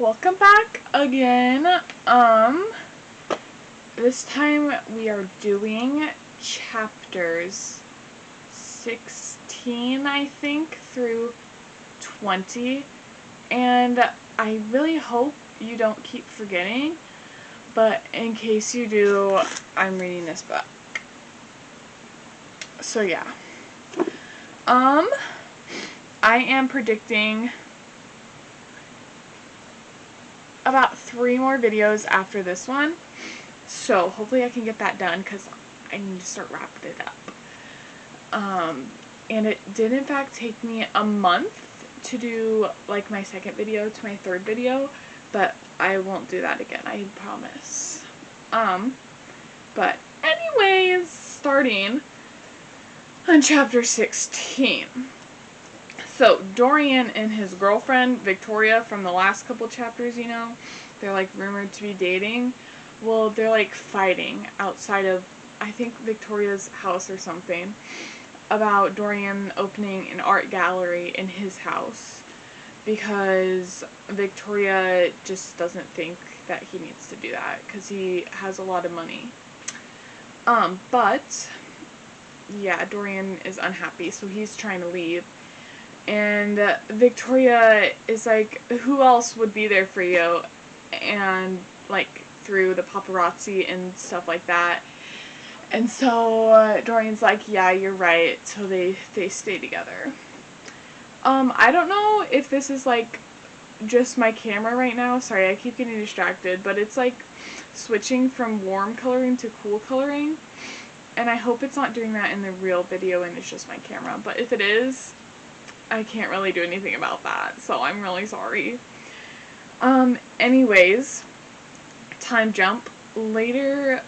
Welcome back again. This time we are doing chapters 16, I think, through 20. And I really hope you don't keep forgetting, but in case you do, I'm reading this book. So yeah. I am predicting about 3 more videos after this one, so hopefully I can get that done because I need to start wrapping it up. And it did in fact take me a month to do like my second video to my third video, but I won't do that again, I promise. But anyways, starting on chapter 16. So, Dorian and his girlfriend, Victoria, from the last couple chapters, you know, they're like rumored to be dating. Well, they're like fighting outside of, I think, Victoria's house or something, about Dorian opening an art gallery in his house because Victoria just doesn't think that he needs to do that because he has a lot of money. But, yeah, Dorian is unhappy, so he's trying to leave. And Victoria is like, who else would be there for you? And like through the paparazzi and stuff like that. And so Dorian's like, yeah, you're right. So they stay together. I don't know if this is like just my camera right now. Sorry, I keep getting distracted. But it's like switching from warm coloring to cool coloring. And I hope it's not doing that in the real video and it's just my camera. But if it is, I can't really do anything about that, so I'm really sorry. Anyways, time jump. Later,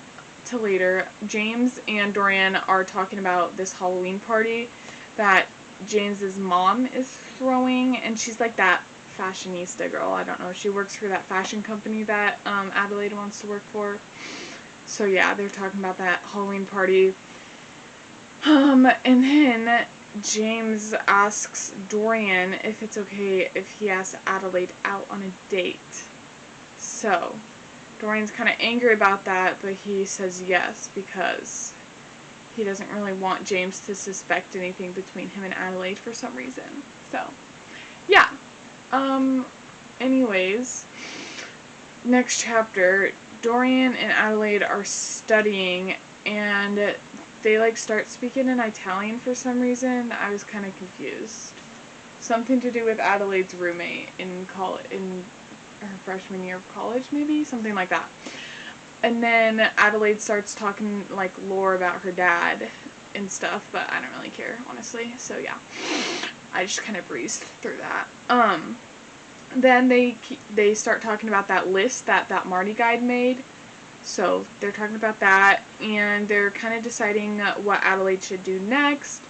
James and Dorian are talking about this Halloween party that James's mom is throwing, and she's like that fashionista girl. I don't know. She works for that fashion company that Adelaide wants to work for. So yeah, they're talking about that Halloween party. And then James asks Dorian if it's okay if he asks Adelaide out on a date. So, Dorian's kind of angry about that, but he says yes because he doesn't really want James to suspect anything between him and Adelaide for some reason. So, yeah. Anyways, next chapter, Dorian and Adelaide are studying, and they like start speaking in Italian for some reason. I was kind of confused. Something to do with Adelaide's roommate in college, in her freshman year of college, maybe something like that. And then Adelaide starts talking like lore about her dad and stuff, but I don't really care, honestly. So yeah, I just kind of breezed through that. Then they start talking about that list that Marty guide made. So they're talking about that, and they're kind of deciding what Adelaide should do next.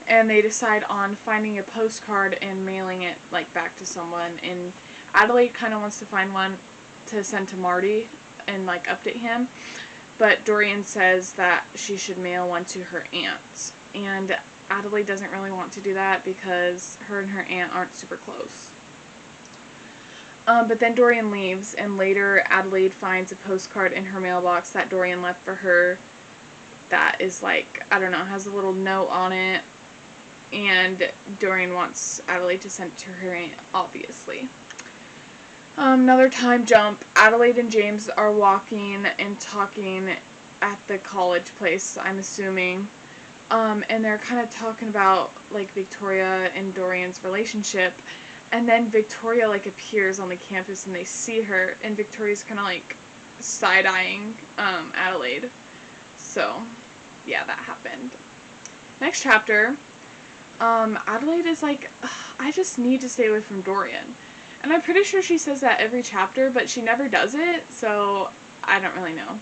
And they decide on finding a postcard and mailing it like back to someone. And Adelaide kind of wants to find one to send to Marty and like update him. But Dorian says that she should mail one to her aunt. And Adelaide doesn't really want to do that because her and her aunt aren't super close. But then Dorian leaves, and later Adelaide finds a postcard in her mailbox that Dorian left for her that is like, I don't know, has a little note on it, and Dorian wants Adelaide to send it to her aunt, obviously. Another time jump. Adelaide and James are walking and talking at the college place, I'm assuming, and they're kind of talking about like Victoria and Dorian's relationship. And then Victoria, like, appears on the campus, and they see her, and Victoria's kind of, like, side-eyeing Adelaide. So, yeah, that happened. Next chapter, Adelaide is like, I just need to stay away from Dorian. And I'm pretty sure she says that every chapter, but she never does it, so I don't really know.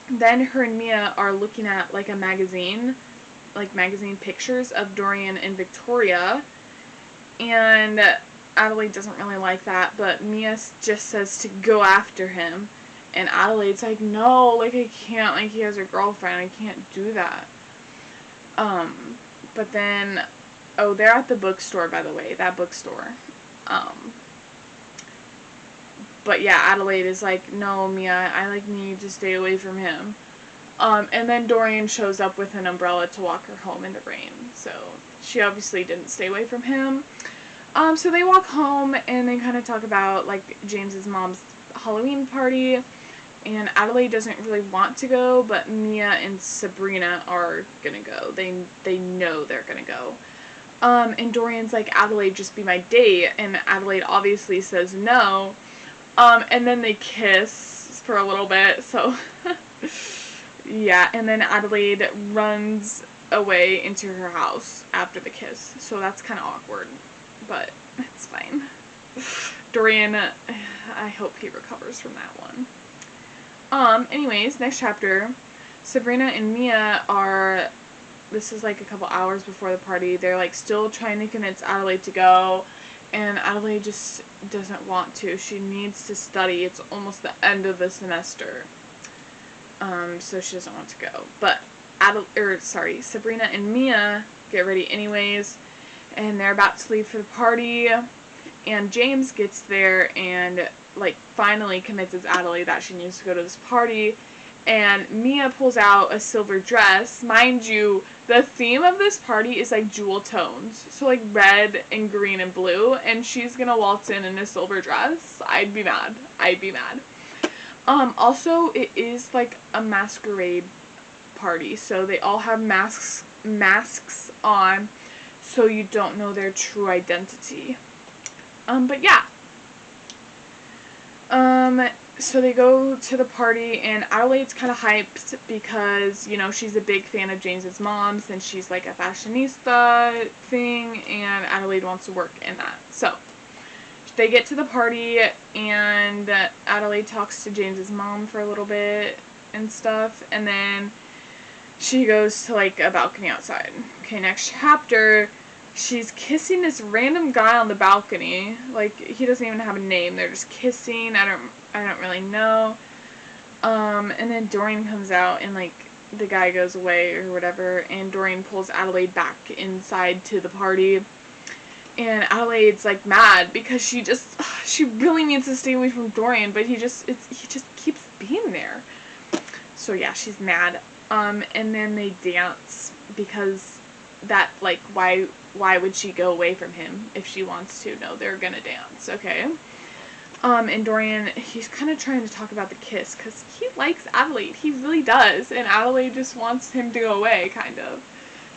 Then her and Mia are looking at, like, a magazine, like, magazine pictures of Dorian and Victoria. And Adelaide doesn't really like that, but Mia just says to go after him. And Adelaide's like, no, like, I can't, like, he has a girlfriend, I can't do that. But then, oh, they're at the bookstore, by the way, that bookstore. But yeah, Adelaide is like, no, Mia, I like need to stay away from him. And then Dorian shows up with an umbrella to walk her home in the rain. So she obviously didn't stay away from him. So they walk home and they kind of talk about like James's mom's Halloween party. And Adelaide doesn't really want to go, but Mia and Sabrina are gonna go. They know they're gonna go. And Dorian's like, Adelaide, just be my date. And Adelaide obviously says no. And then they kiss for a little bit, so yeah, and then Adelaide runs away into her house after the kiss, so that's kind of awkward, but it's fine. Dorian, I hope he recovers from that one. Anyways, next chapter, Sabrina and Mia are, this is like a couple hours before the party, they're like still trying to convince Adelaide to go, and Adelaide just doesn't want to. She needs to study. It's almost the end of the semester. So she doesn't want to go. But Sabrina and Mia get ready anyways, and they're about to leave for the party. And James gets there and like finally convinces Adelaide that she needs to go to this party. And Mia pulls out a silver dress. Mind you, the theme of this party is like jewel tones. So like red and green and blue. And she's gonna waltz in a silver dress. I'd be mad. I'd be mad. Also, it is like a masquerade party. So they all have masks on. So you don't know their true identity. But yeah. So they go to the party, and Adelaide's kind of hyped because, you know, she's a big fan of James's mom's, and she's like a fashionista thing, and Adelaide wants to work in that. So they get to the party, and Adelaide talks to James's mom for a little bit and stuff, and then she goes to like a balcony outside. Okay, next chapter. She's kissing this random guy on the balcony. Like, he doesn't even have a name. They're just kissing. I don't really know. And then Dorian comes out and like the guy goes away or whatever, and Dorian pulls Adelaide back inside to the party. And Adelaide's like mad because she really needs to stay away from Dorian, but he just keeps being there. So yeah, she's mad. And then they dance because that, like, why would she go away from him if she wants to? No, they're gonna dance, okay? And Dorian, he's kind of trying to talk about the kiss, because he likes Adelaide, he really does, and Adelaide just wants him to go away, kind of.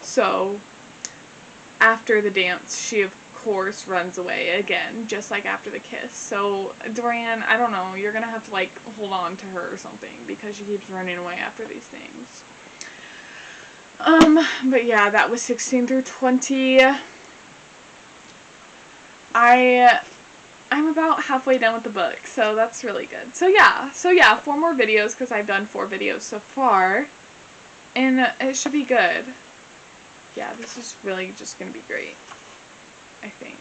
So, after the dance, she of course runs away again, just like after the kiss. So, Dorian, I don't know, you're gonna have to, like, hold on to her or something, because she keeps running away after these things. But yeah, that was 16 through 20. I'm about halfway done with the book, so that's really good. So yeah, 4 more videos, because I've done 4 videos so far, and it should be good. Yeah, this is really just gonna be great, I think.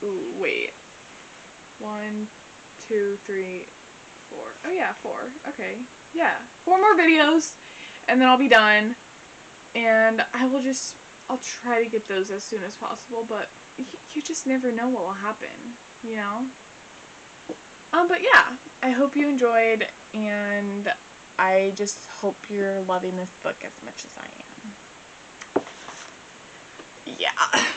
Ooh, wait. 1, 2, 3, 4. Oh yeah, 4. Okay. Yeah, 4 more videos, and then I'll be done. And I'll try to get those as soon as possible, but you just never know what will happen, you know? But yeah, I hope you enjoyed, and I just hope you're loving this book as much as I am. Yeah.